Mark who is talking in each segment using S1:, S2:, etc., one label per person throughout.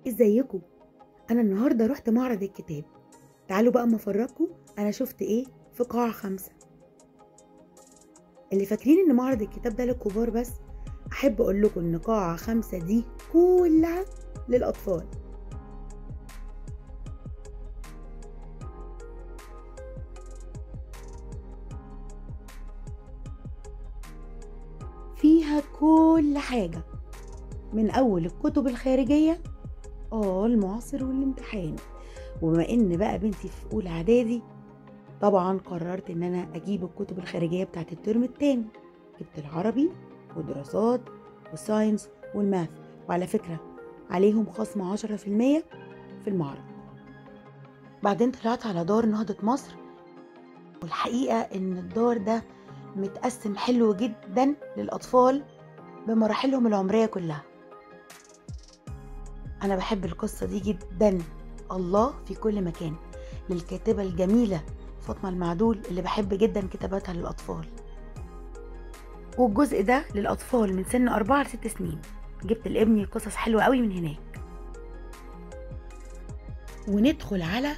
S1: ازيكم؟ انا النهارده رحت معرض الكتاب. تعالوا بقى اما افرجكم انا شفت ايه في قاعة 5. اللي فاكرين ان معرض الكتاب ده للكبار بس، احب اقول لكم ان قاعة 5 دي كلها للاطفال. فيها كل حاجة، من اول الكتب الخارجية المعاصر والامتحان. وبما ان بقى بنتي في اولى اعدادي، طبعا قررت ان انا اجيب الكتب الخارجية بتاعت الترم التاني. جبت العربي ودراسات والساينس والماث، وعلى فكرة عليهم خصم 10% في المعرض. بعدين طلعت على دار نهضة مصر، والحقيقة ان الدار ده متقسم حلو جدا للأطفال بمراحلهم العمرية كلها. أنا بحب القصة دي جدا. الله في كل مكان، للكاتبة الجميلة فاطمة المعدول اللي بحب جدا كتاباتها للأطفال. والجزء ده للأطفال من سن 4 ل6 سنين. جبت لابني قصص حلوة قوي من هناك. وندخل على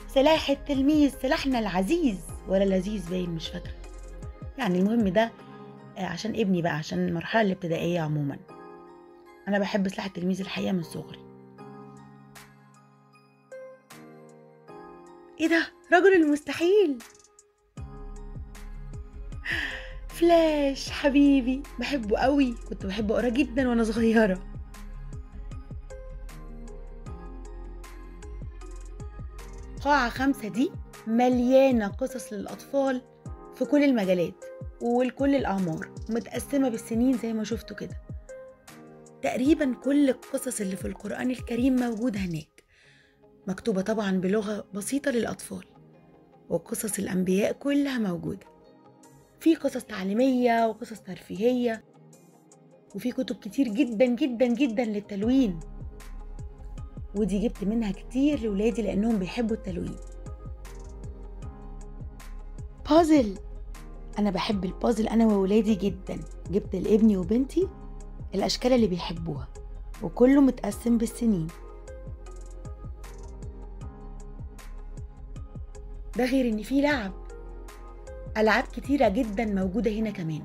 S1: سلاح التلميذ، سلاحنا العزيز ولا لذيذ باين مش فاكرة، يعني المهم ده عشان ابني بقى، عشان المرحلة الابتدائية عموما. أنا بحب سلاح التلميذ الحقيقة من صغري. ايه ده؟ رجل المستحيل، فلاش حبيبي، بحبه قوي، كنت بحبه اقراه جدا وانا صغيرة. قاعة 5 دي مليانة قصص للأطفال في كل المجالات ولكل الأعمار، متقسمة بالسنين زي ما شفتوا كده. تقريبا كل القصص اللي في القرآن الكريم موجودة هناك، مكتوبة طبعا بلغة بسيطة للأطفال. وقصص الأنبياء كلها موجودة، في قصص تعليمية وقصص ترفيهية، وفي كتب كتير جدا جدا جدا للتلوين، ودي جبت منها كتير لولادي لأنهم بيحبوا التلوين. بازل، أنا بحب البازل أنا وولادي جدا. جبت لابني وبنتي الأشكال اللي بيحبوها، وكله متقسم بالسنين. ده غير إن في ألعاب كتيرة جدا موجودة هنا كمان.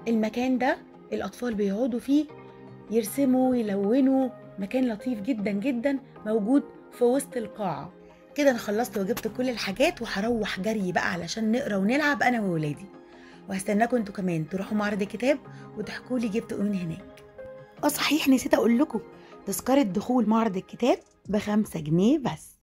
S1: المكان ده الأطفال بيقعدوا فيه يرسموا ويلونوا، مكان لطيف جدا جدا موجود في وسط القاعة. كده أنا خلصت وجبت كل الحاجات، وهروح جري بقى علشان نقرا ونلعب أنا وولادي. وهستناكم انتوا كمان تروحوا معرض الكتاب وتحكوا لي جبتوا ايه من هناك. صحيح نسيت اقول لكم، تذكرة دخول معرض الكتاب ب5 جنيه بس.